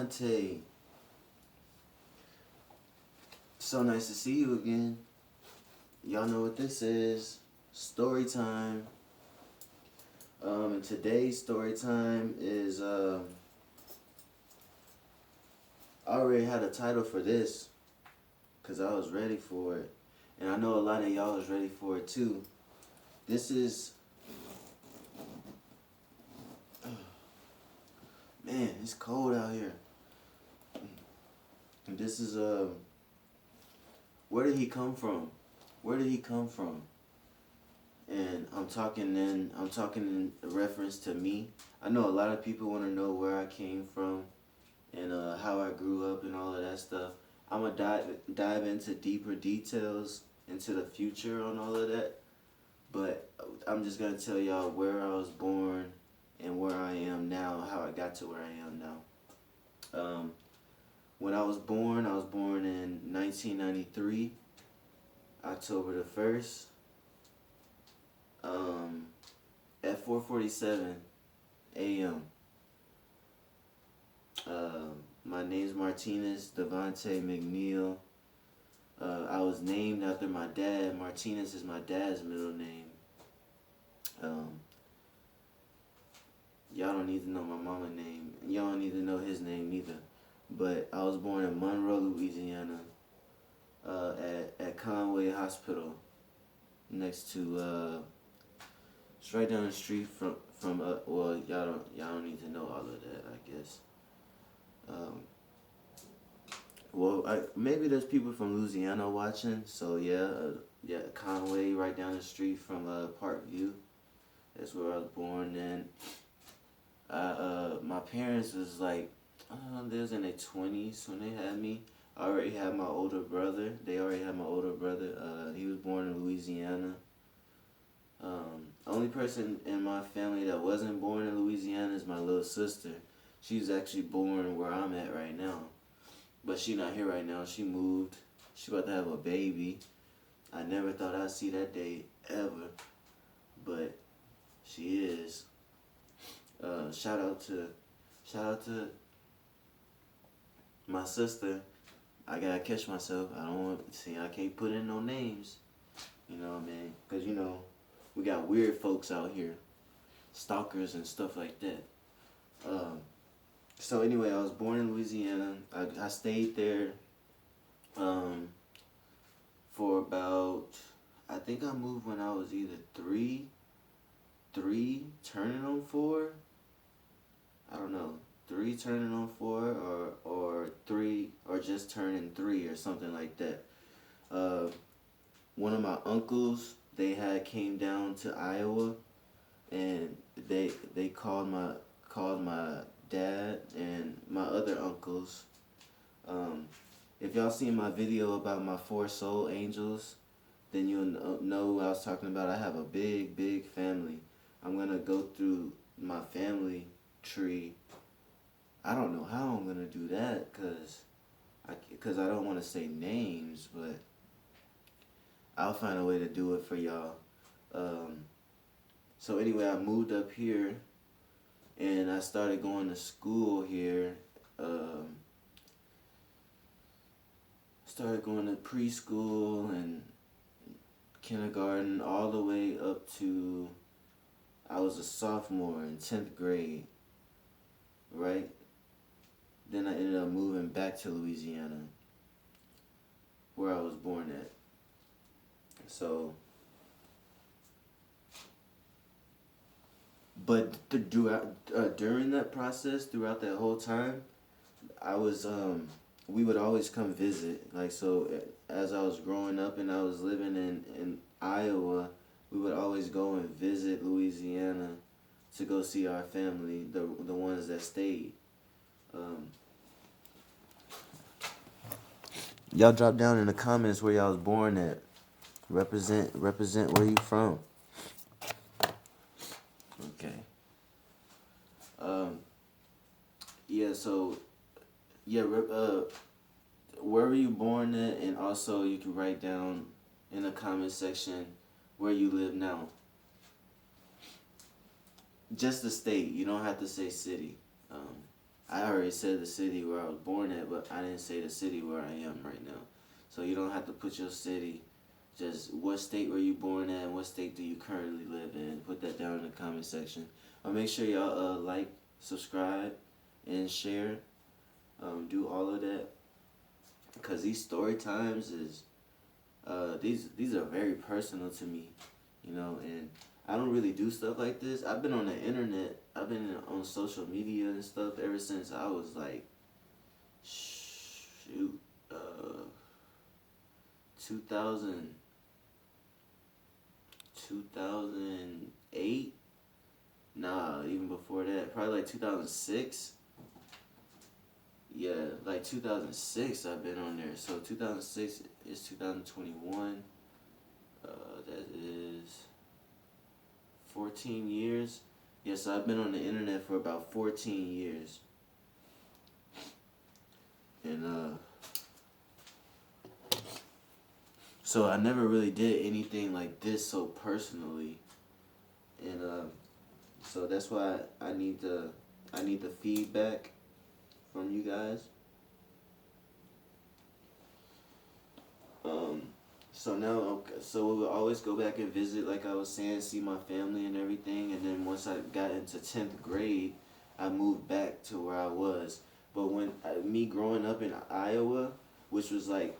Devante. So nice to see you again. Y'all know what this is. Story time. And today's story time is I already had a title for this because I was ready for it. And I know a lot of y'all was ready for it too. This is man, it's cold out here. And this is where did he come from? Where did he come from? And I'm talking in reference to me. I know a lot of people want to know where I came from and how I grew up and all of that stuff. I'm going to dive into deeper details into the future on all of that. But I'm just going to tell y'all where I was born and where I am now, how I got to where I am now. When I was born in 1993, October the 1st. At 4:47 a.m. My name's Martinez Devante McNeil. I was named after my dad. Martinez is my dad's middle name. Y'all don't need to know my mama's name. Y'all don't need to know his name neither. But I was born in Monroe, Louisiana, at Conway Hospital, next to it's right down the street from well, y'all don't need to know all of that, I guess. Maybe there's people from Louisiana watching, so yeah, Conway, right down the street from Parkview. That's where I was born. And my parents was like, they was in their 20s when they had me. I already had my older brother. They already had my older brother. He was born in Louisiana. Only person in my family that wasn't born in Louisiana is my little sister. She's actually born where I'm at right now. But she not here right now. She moved. She about to have a baby. I never thought I'd see that day ever. But she is. Shout out to my sister. I gotta catch myself. I can't put in no names. You know what I mean? Because, we got weird folks out here. Stalkers and stuff like that. So anyway, I was born in Louisiana. I stayed there for about, I think I moved when I was either three, turning on 4. I don't know. 3 turning on 4 or 3 or just turning 3 or something like that. One of my uncles, they had came down to Iowa, and they called my dad and my other uncles. If y'all seen my video about my 4 soul angels, then you'll know who I was talking about. I have a big family. I'm gonna go through my family tree. I don't know how I'm gonna do that because I don't want to say names, but I'll find a way to do it for y'all. So anyway, I moved up here, and I started going to school here. Started going to preschool and kindergarten all the way up to I was a sophomore in 10th grade, right? Then I ended up moving back to Louisiana, where I was born at. So, but during that process, throughout that whole time, I was we would always come visit. Like, so as I was growing up and I was living in Iowa, we would always go and visit Louisiana to go see our family, the ones that stayed. Y'all drop down in the comments where y'all was born at. Represent where you from. Okay. Where were you born at, and also you can write down in the comment section where you live now. Just the state. You don't have to say city. I already said the city where I was born at, but I didn't say the city where I am right now. So you don't have to put your city. Just what state were you born at and what state do you currently live in? Put that down in the comment section. Make sure y'all like, subscribe, and share. Do all of that. Because these story times is these are very personal to me, and I don't really do stuff like this. I've been on the internet, I've been on social media and stuff ever since I was like, 2000, 2008. Nah, even before that, probably like 2006. Yeah, like 2006 I've been on there. So 2006 is 2021. That is 14 years. Yeah, so I've been on the internet for about 14 years. And so I never really did anything like this so personally. And so that's why I need the feedback from you guys. So now, so we would always go back and visit, like I was saying, see my family and everything. And then once I got into 10th grade, I moved back to where I was. But when me growing up in Iowa, which was like,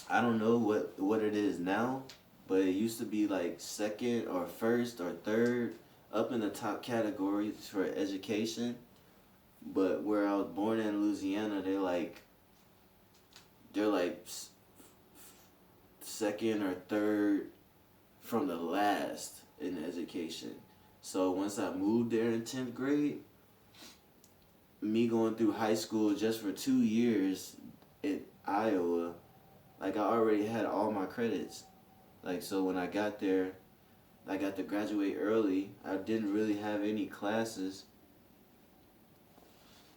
I don't know what it is now, but it used to be like second or first or third up in the top categories for education. But where I was born in Louisiana, they're like second or third from the last in education. So once I moved there in 10th grade, me going through high school just for 2 years in Iowa, like I already had all my credits. Like, so when I got there, I got to graduate early. I didn't really have any classes.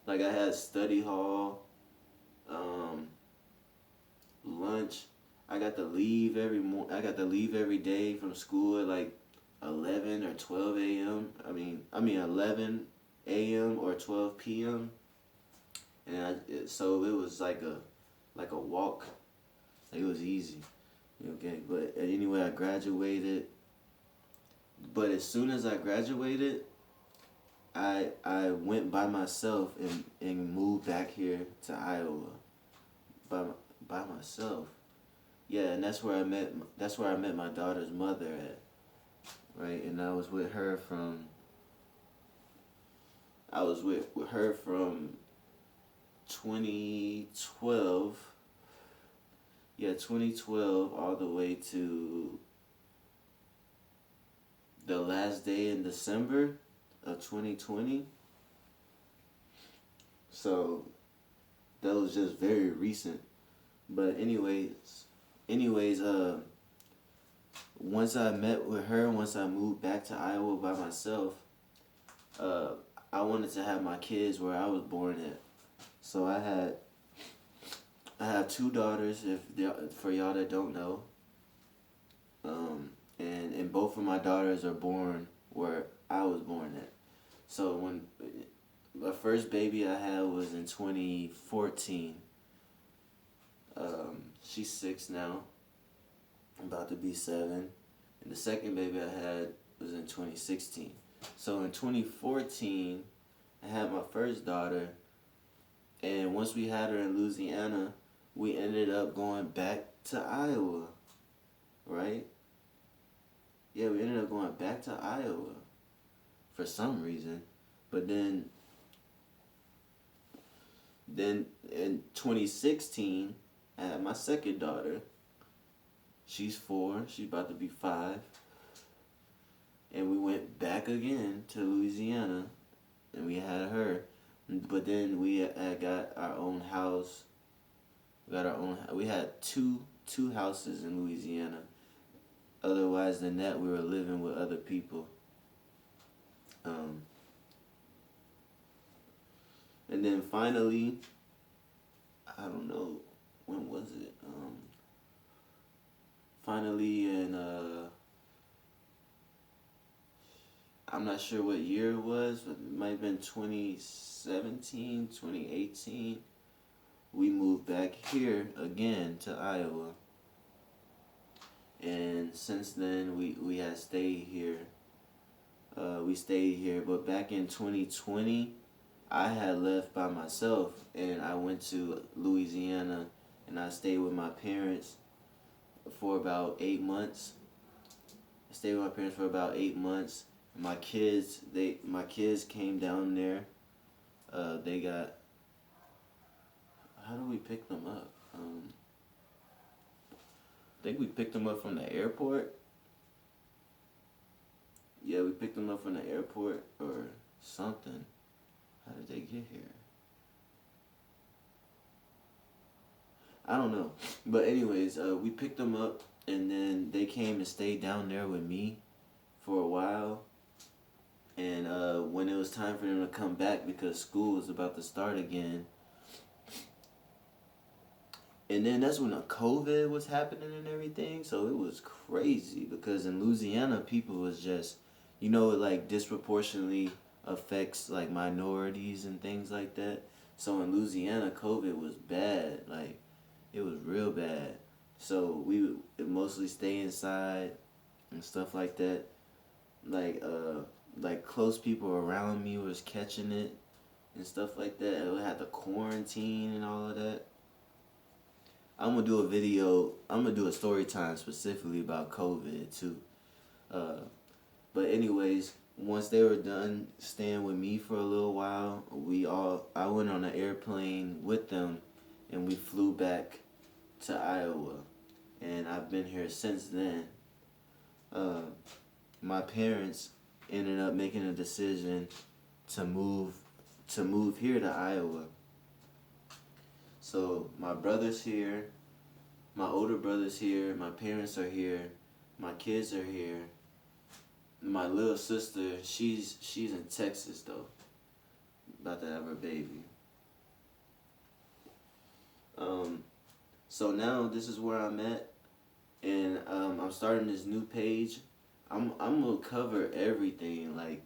Like I had study hall, lunch. I got to leave every day from school at like 11 or 12 a.m. I mean 11 a.m. or 12 p.m. And so it was like a walk. Like it was easy. Okay, but anyway, I graduated. But as soon as I graduated, I went by myself and moved back here to Iowa by myself. Yeah, and that's where I met my daughter's mother at. Right? And I was with her from 2012. Yeah, 2012 all the way to the last day in December of 2020. So that was just very recent. But anyways, once I met with her, once I moved back to Iowa by myself, I wanted to have my kids where I was born at. So I have 2 daughters, for y'all that don't know. And both of my daughters are born where I was born at. So when my first baby I had was in 2014. She's 6 now, about to be 7. And the second baby I had was in 2016. So in 2014, I had my first daughter. And once we had her in Louisiana, we ended up going back to Iowa, right? Yeah, we ended up going back to Iowa for some reason. But then in 2016, I had my second daughter. She's 4. She's about to be 5. And we went back again to Louisiana, and we had her. But then we got our own house. We had two houses in Louisiana. Otherwise than that, we were living with other people. And then finally, I don't know, when was it? Finally in, I'm not sure what year it was, but it might have been 2017, 2018. We moved back here again to Iowa. And since then, we had stayed here. We stayed here, but back in 2020, I had left by myself, and I went to Louisiana, and I stayed with my parents for about 8 months. I stayed with my parents for about 8 months. My kids came down there. They got. How do we pick them up? I think we picked them up from the airport. Yeah, we picked them up from the airport or something. How did they get here? I don't know. But anyways, we picked them up, and then they came and stayed down there with me for a while. And when it was time for them to come back because school was about to start again. And then that's when the COVID was happening and everything. So it was crazy because in Louisiana, people was just, it like disproportionately affects like minorities and things like that. So in Louisiana, COVID was bad. Like, it was real bad. So we would mostly stay inside and stuff like that. Like close people around me was catching it and stuff like that. We had to quarantine and all of that. I'm gonna do a video. I'm gonna do a story time specifically about COVID too. But anyways, once they were done staying with me for a little while, I went on an airplane with them, and we flew back to Iowa, and I've been here since then. My parents ended up making a decision to move here to Iowa. So my brother's here, my older brother's here, my parents are here, my kids are here. My little sister, she's in Texas though, about to have her baby. So now this is where I'm at, and I'm starting this new page. I'm gonna cover everything. Like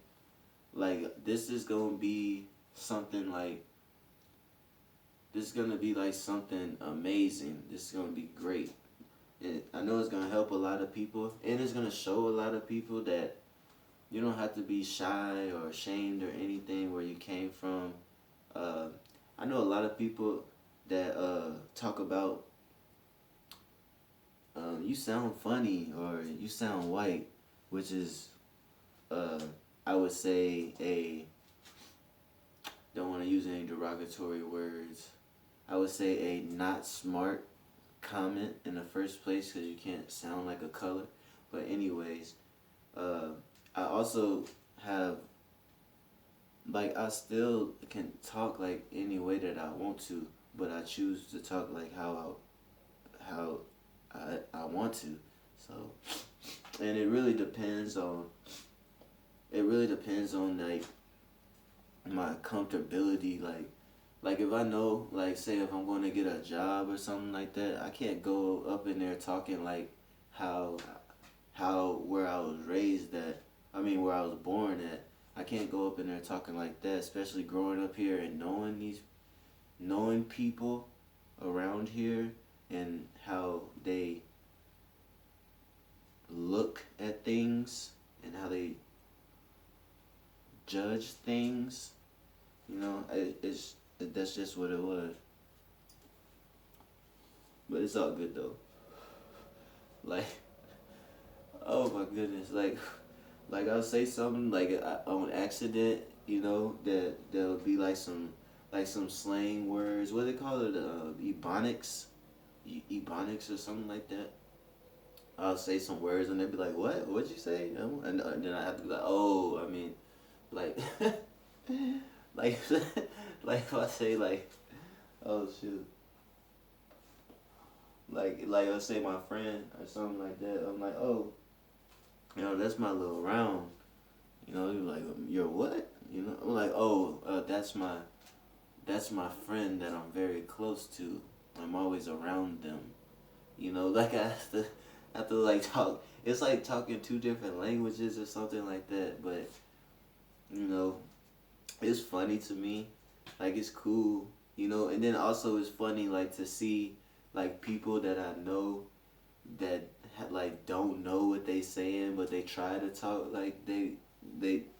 this is gonna be something like. This is gonna be like something amazing. This is gonna be great. And I know it's gonna help a lot of people, and it's gonna show a lot of people that you don't have to be shy or ashamed or anything where you came from. I know a lot of people that talk about you sound funny or you sound white, which is I would say don't want to use any derogatory words. I would say a not smart comment in the first place because you can't sound like a color. But anyways, I also have, like, I still can talk like any way that I want to, but I choose to talk like how I want to. So, and it really depends on like my comfortability. Like if I know, like, say if I'm going to get a job or something like that, I can't go up in there talking like how where I was raised at. I mean, where I was born at. I can't go up in there talking like that, especially growing up here and knowing people around here and how they look at things and how they judge things. That's just what it was. But it's all good though. Like, oh my goodness, like I'll say something like on accident, that there'll be like some slang words. What do they call it? Ebonics, ebonics or something like that. I'll say some words and they'll be like, "What? What'd you say?" And then I have to be like, "Oh, I mean, like, like, like if I say like, oh shoot." Like let's say my friend or something like that. I'm like, oh, that's my little round. You're like, you're what? I'm like, oh, that's my friend that I'm very close to. I'm always around them. Like I have to like talk. It's like talking two different languages or something like that. But you know, it's funny to me. Like, it's cool, you know. And then also it's funny, like, to see, like, people that I know that like don't know what they saying, but they try to talk like they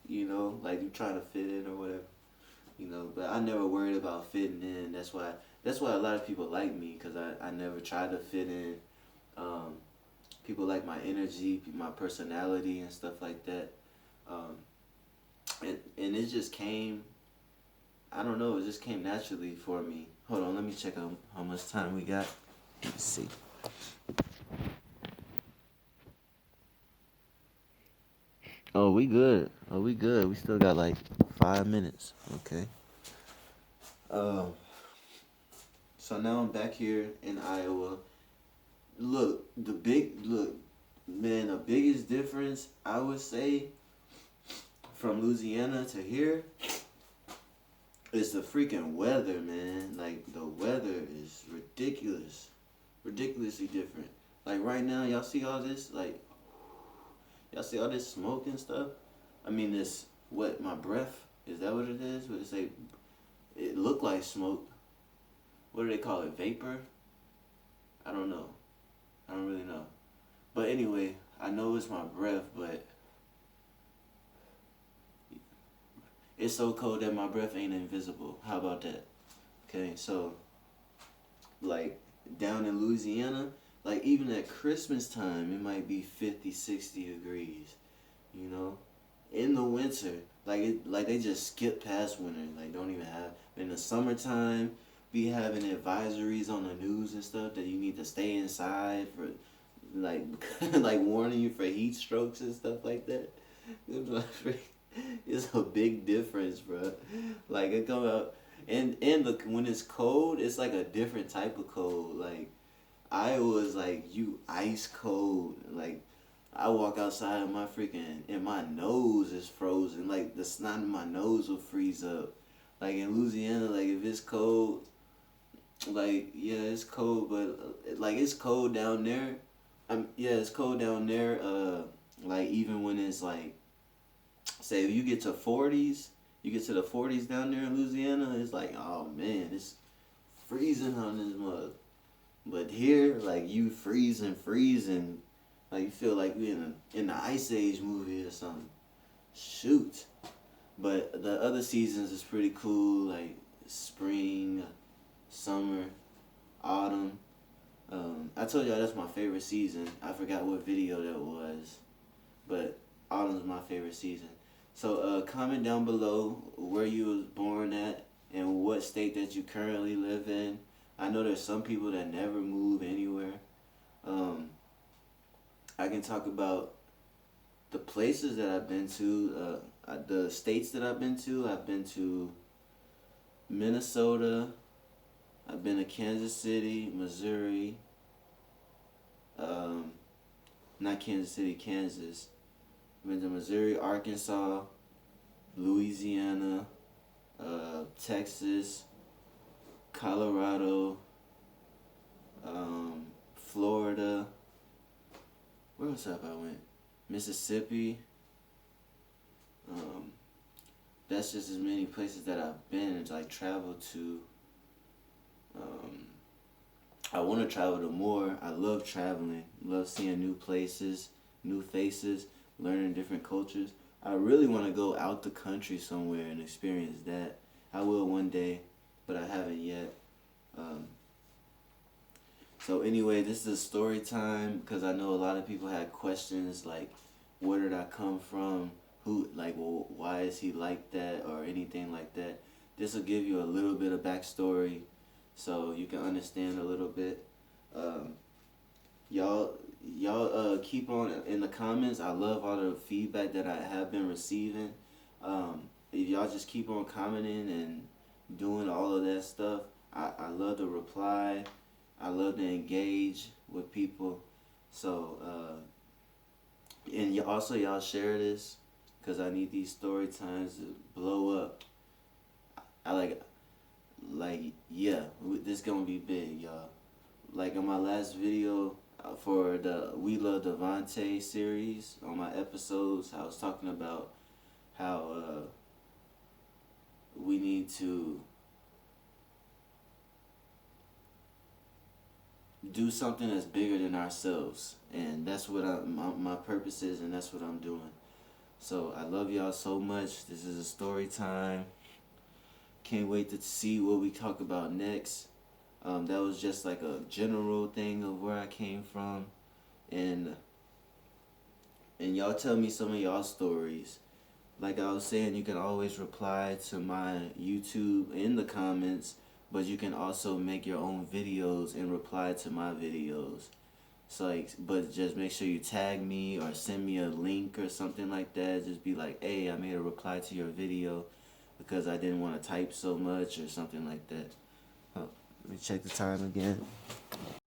you know, like you trying to fit in or whatever, you know. But I never worried about fitting in. That's why a lot of people like me, because I never tried to fit in. Um, People like my energy, my personality, and stuff like that. Um, and it just came. I don't know. It just came naturally for me. Hold on, let me check out how much time we got. Let's see. Oh, we good. Oh, we good. We still got like 5 minutes. Okay. Um. So now I'm back here in Iowa. Look, man. The biggest difference I would say from Louisiana to here is the freaking weather, man. Like, the weather is ridiculously different. Like, right now, y'all see all this? Like, y'all see all this smoke and stuff? I mean, this, what, my breath? Is that what it is? What it say? It looked like smoke. What do they call it? Vapor? I don't know. I don't really know. But anyway, I know it's my breath, but it's so cold that my breath ain't invisible. How about that? Okay, so, like, down in Louisiana, like, even at Christmas time, it might be 50, 60 degrees, you know? In the winter, like they just skip past winter, like, don't even have, in the summertime, be having advisories on the news and stuff that you need to stay inside for, like, like warning you for heat strokes and stuff like that. It's a big difference, bro. Like, it come out, and look, when it's cold, it's like a different type of cold. Like, Iowa's like, you ice cold. Like, I walk outside and my nose is frozen. Like, the snot in my nose will freeze up. Like, in Louisiana, like, if it's cold, like, yeah, it's cold, but like, it's cold down there. Yeah, it's cold down there. Like, even when it's like, say, if you get to 40s, you get to the 40s down there in Louisiana, it's like, oh man, it's freezing on this mug. But here, like, you freezing, like, you feel like you're in the Ice Age movie or something. Shoot. But the other seasons is pretty cool, like spring, summer, autumn. I told y'all that's my favorite season. I forgot what video that was, but autumn's my favorite season. So comment down below where you was born at and what state that you currently live in. I know there's some people that never move anywhere. I can talk about the places that I've been to, the states that I've been to. I've been to Minnesota. I've been to Kansas City, Missouri. Not Kansas City, Kansas. I've been to Missouri, Arkansas, Louisiana, Texas, Colorado, Florida. Where else have I went? Mississippi. That's just as many places that I've been and like traveled to. I want to travel to more. I love traveling. Love seeing new places, new faces, learning different cultures. I really want to go out the country somewhere and experience that. I will one day, but I haven't yet. So anyway, this is a story time because I know a lot of people had questions like, where did I come from? Who, like, well, why is he like that or anything like that? This will give you a little bit of backstory so you can understand a little bit. Y'all keep on in the comments. I love all the feedback that I have been receiving. If y'all just keep on commenting and doing all of that stuff, I love to reply. I love to engage with people. So, and y'all share this because I need these story times to blow up. I yeah, this gonna be big, y'all. Like in my last video for the WLDSDH series on my episodes, I was talking about how we need to do something that's bigger than ourselves, and that's what my purpose is, and that's what I'm doing. So I love y'all so much. This is a story time. Can't wait to see what we talk about next. That was just like a general thing of where I came from, and y'all tell me some of y'all stories. Like I was saying, you can always reply to my YouTube in the comments, but you can also make your own videos and reply to my videos. So like, but just make sure you tag me or send me a link or something like that. Just be like, hey, I made a reply to your video because I didn't want to type so much or something like that. Oh, let me check the time again.